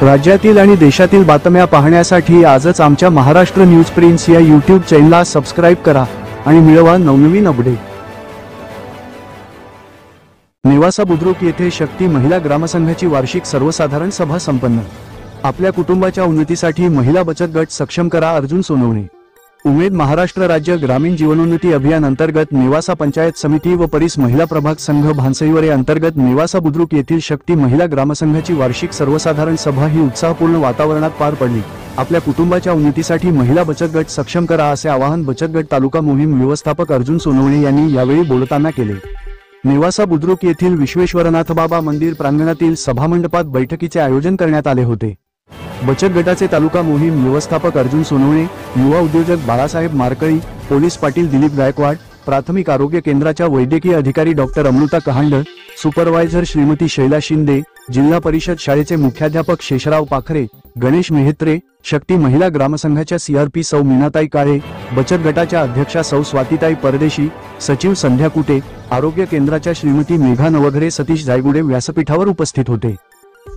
राज्यातील आणि देशातील बातम्या पाहण्यासाठी आजच आमच्या महाराष्ट्र न्यूज प्रिन्स या YouTube चॅनलला सबस्क्राइब करा आणि मिळवा नवनवीन अपडेट। नेवासा बुद्रुक येथे शक्ती महिला ग्रामसंघाची वार्षिक सर्वसाधारण सभा संपन्न। आपल्या कुटुंबाच्या उन्नतीसाठी महिला बचत गट सक्षम करा। अर्जुन सोनवणे। उमेद महाराष्ट्र राज्य ग्रामीण जीवनोन्नती अभियान अंतर्गत नेवासा पंचायत समिती व परिस महिला प्रभाग संघ भानसईवरे अंतर्गत नेवासा बुद्रुक येथील शक्ती महिला ग्रामसंघाची वार्षिक सर्वसाधारण सभा ही उत्साहपूर्ण वातावरणात पार पडली। आपल्या कुटुंबाच्या उन्नतीसाठी महिला बचत गट सक्षम करा असे आवाहन बचत गट तालुका मोहीम व्यवस्थापक अर्जुन सोनवणे यांनी यावेळी बोलताना केले। नेवासा बुद्रुक येथील विश्वेश्वरनाथ बाबा मंदिर प्रांगणातील सभामंडपात बैठकीचे आयोजन करण्यात आले होते। बचत गटाचे तालुका मोहीम व्यवस्थापक अर्जुन सोनवणे, युवा उद्योजक बाळासाहेब मारकळी, पोलीस पाटील दिलीप गायकवाड, प्राथमिक आरोग्य केंद्राच्या वैद्यकीय अधिकारी डॉक्टर अमृता कहांड, सुपरवायझर श्रीमती शैला शिंदे, जिल्हा परिषद शाळेचे मुख्याध्यापक शेषराव पाखरे, गणेश मेहत्रे, शक्ती महिला ग्रामसंघाच्या CRP सौ मीनाताई काळे, बचत गटाच्या अध्यक्षा सौ स्वातीताई परदेशी, सचिव संध्या कुटे, आरोग्य केंद्राच्या श्रीमती मेघा नवघरे, सतीश जायगुडे व्यासपीठावर उपस्थित होते।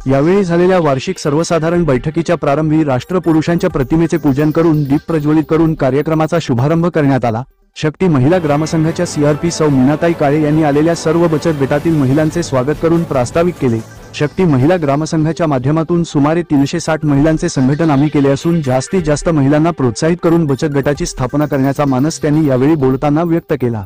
यावेळी झालेल्या वार्षिक सर्वसाधारण बैठकीच्या प्रारंभी राष्ट्रपुरुषांच्या प्रतिमेचे पूजन करून दीप प्रज्वलित करून कार्यक्रमाचा शुभारंभ करण्यात आला। शक्ती महिला ग्रामसंघाच्या CRP सौ मीनाताई काळे यांनी आलेल्या सर्व बचत गटातील महिलांचे स्वागत करून प्रास्ताविक केले। शक्ती महिला ग्रामसंघाच्या माध्यमातून सुमारे 360 महिलांचे संघटन आम्ही केले असून जास्तीत जास्त महिलांना प्रोत्साहित करून बचत गटाची स्थापना करण्याचा मानस त्यांनी यावेळी बोलताना व्यक्त केला।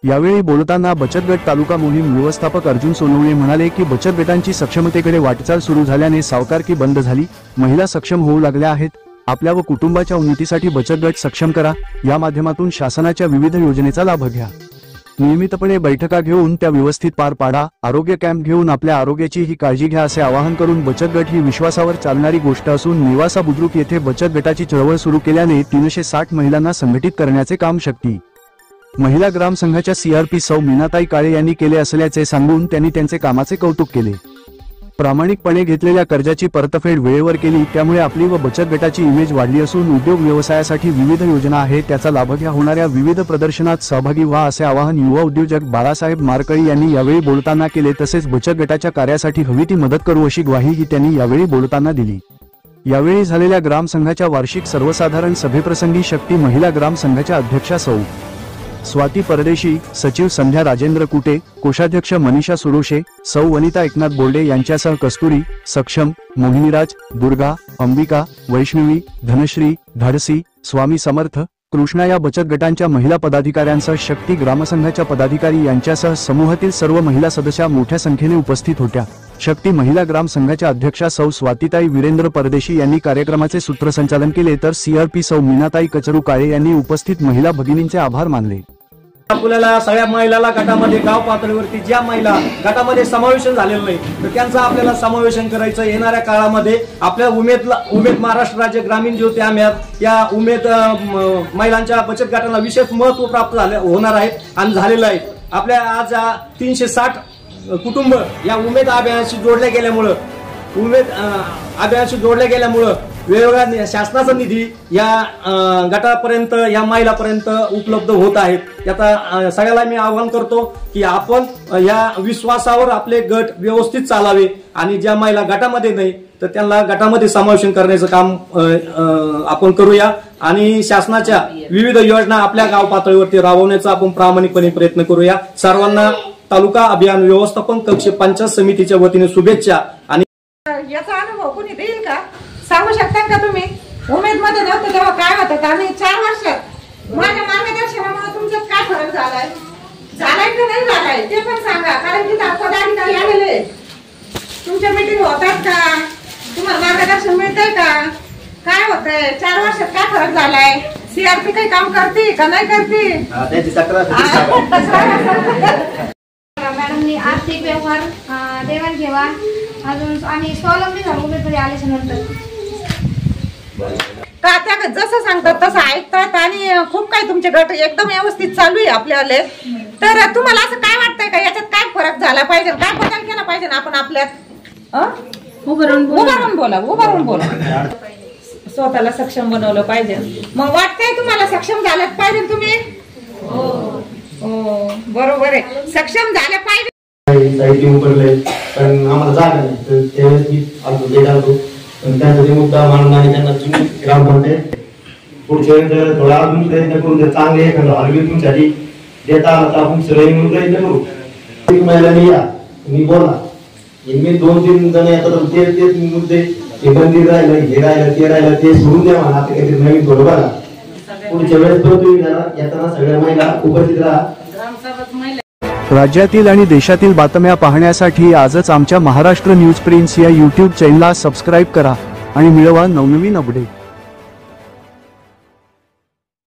यावेळी बोलताना बचत गट तालुका मोहीम व्यवस्थापक अर्जुन सोनवणे म्हणाले की बचत गटांची सक्षमतेकडे वाटचाल सुरू झाल्याने सावकारकी बंद झाली, महिला सक्षम होऊ लागल्या आहेत। आपल्या व कुटुंबाच्या उन्नतीसाठी बचत गट सक्षम करा, या माध्यमातून शासनाच्या विविध योजनेचा लाभ घ्या। नियमितपणे बैठका घेऊन त्या व्यवस्थित पार पाडा, आरोग्य कॅम्प घेऊन आपल्या आरोग्याची ही काळजी घ्या असे आवाहन करून बचत गट ही विश्वासावर चालणारी गोष्ट असून नेवासा बुद्रुक येथे बचत गटाची चळवळ सुरू केल्याने 360 महिलांना संघटित करण्याचे काम शक्ती महिला ग्राम संघाच्या CRP सौ मीनाताई काळे यांनी केले असल्याचे सांगून त्यांनी त्यांचे कामाचे कौतुक केले। प्रामाणिकपणे घेतलेल्या कर्जाची परतफेड वेळेवर केली, त्यामुळे आपली व बचत गटाची इमेज वाढली असून उद्योग व्यवसायासाठी विविध योजना आहेत, त्याचा लाभ घ्या। होणाऱ्या विविध प्रदर्शनात सहभागी व्हा असे आवाहन युवा उद्योजक बाळासाहेब मारकळी यांनी यावेळी बोलताना केले। तसेच बचत गटाच्या कार्यासाठी हवी ती मदत करू अशी ग्वाहीही त्यांनी यावेळी बोलताना दिली। यावेळी झालेल्या ग्राम संघाच्या वार्षिक सर्वसाधारण सभेप्रसंगी शक्ती महिला ग्राम संघाच्या अध्यक्षा सौ स्वाती परदेशी, सचिव संध्या राजेंद्र कुटे, कोषाध्यक्ष मनीषा सुरोशे, सौ वनिता एकनाथ बोर्डे यांच्यासह कस्तुरी, सक्षम, मोहिनीराज, दुर्गा, अंबिका, वैष्णवी, धनश्री, धाडसी, स्वामी समर्थ, कृष्णा या बचत गटांच्या महिला पदाधिकाऱ्यांसह शक्ती ग्रामसंघाच्या पदाधिकारी यांच्यासह समूहातील सर्व महिला सदस्या मोठ्या संख्येने उपस्थित होत्या। शक्ती महिला ग्राम संघाच्या अध्यक्षा सौ स्वातीताई वीरेंद्र परदेशी यांनी कार्यक्रमाचे सूत्रसंचालन केले, तर CRP सौ मीनाताई कचरू काळे यांनी उपस्थित महिला भगिनींचे आभार मानले। आपल्याला सगळ्या महिलाला गटामध्ये गाव पातळीवरती ज्या महिला गटामध्ये समावेशन झालेलं नाही तर त्यांचा आपल्याला समावेशन करायचं। येणाऱ्या काळामध्ये आपल्या उमेद महाराष्ट्र राज्य ग्रामीण ज्योती अभियान या उमेद महिलांच्या बचत गटांना विशेष महत्त्व प्राप्त होणार आहे आणि झालेलं आहे। आपल्या आज 360 कुटुंब या उमेद अभियानाशी जोडले गेल्यामुळे वेगवेगळ्या शासनाचा निधी या गटापर्यंत या महिलापर्यंत उपलब्ध होत आहेत। त्याचा सगळ्याला मी आवाहन करतो की आपण या विश्वासावर आपले गट व्यवस्थित चालावे आणि ज्या महिला गटामध्ये नाही तर त्यांना गटामध्ये समावेशन करण्याचं काम आपण करूया आणि शासनाच्या विविध योजना आपल्या गाव पातळीवरती राबवण्याचा आपण प्रामाणिकपणे प्रयत्न करूया। सर्वांना तालुका अभियान व्यवस्थापन कक्ष पंचायत समितीच्या वतीने शुभेच्छा। आणि याचा अनुभव कोणी देईल का, सांगू शकता का तुम्ही? उमेद मध्ये नव्हतं तेव्हा काय होतं आणि 4 वर्षात माझ्या मार्गदर्शनामुळे तुमच्यात काय फरक झालाय की नाही झालाय ते पण सांगा, कारण की पदाधिकारी आलेले तुमच्या मीटिंग होतात का, तुम्हाला मार्गदर्शन मिळतंय का, काय होतंय 4 वर्षात काय फरक झालाय, CRP काही काम करते का नाही करते? मॅडमनी आर्थिक व्यवहार देवाणघेवाण अजून आणि स्वावलंबी झालो उमेदवारी आल्याच्या नंतर का त्या जसं सांगतात तसं ऐकतात आणि खूप काही तुमचे गट एकदम व्यवस्थित चालू आहे आपल्याला। तर तुम्हाला असं काय वाटतंय का याच्यात काय फरक झाला पाहिजे, काय बदल केला पाहिजे आपण आपल्यात? उभारून बोला स्वतःला सक्षम बनवलं पाहिजे। मग वाटतंय तुम्हाला सक्षम झालंच पाहिजे तुम्ही? हो बरोबर आहे, सक्षम झाले पाहिजे। साहित्य उभारले पण आम्हाला जागा नाही तर त्यावेळेस मी आलो पण त्यासाठी मुद्दा मानून आणि त्यांना तुम्ही ग्रामपंचायत पुढच्या वेळेस जर थोडा अजून प्रयत्न करून जर चांगले एखादं हॉलवे तुमच्यासाठी देता आला तर आपण सगळे मिळून प्रयत्न करू. महिलांनी या तुम्ही बोला, मी 2-3 जण येतात तेच मुद्दे हे मंदिर राहिलं, हे राहिलं, ते राहिलं, ते सोडून द्या मला. आता काहीतरी नवीन थोडं बघा. पुढच्या वेळेस पण तुम्ही येताना सगळ्या महिला उपस्थित राहा. राज्यातील आणि देशातील बातम्या पाहण्यासाठी आजच आमच्या महाराष्ट्र न्यूज प्रिन्स या YouTube चॅनलला सबस्क्राईब करा आणि मिळवा नवनवीन अपडेट.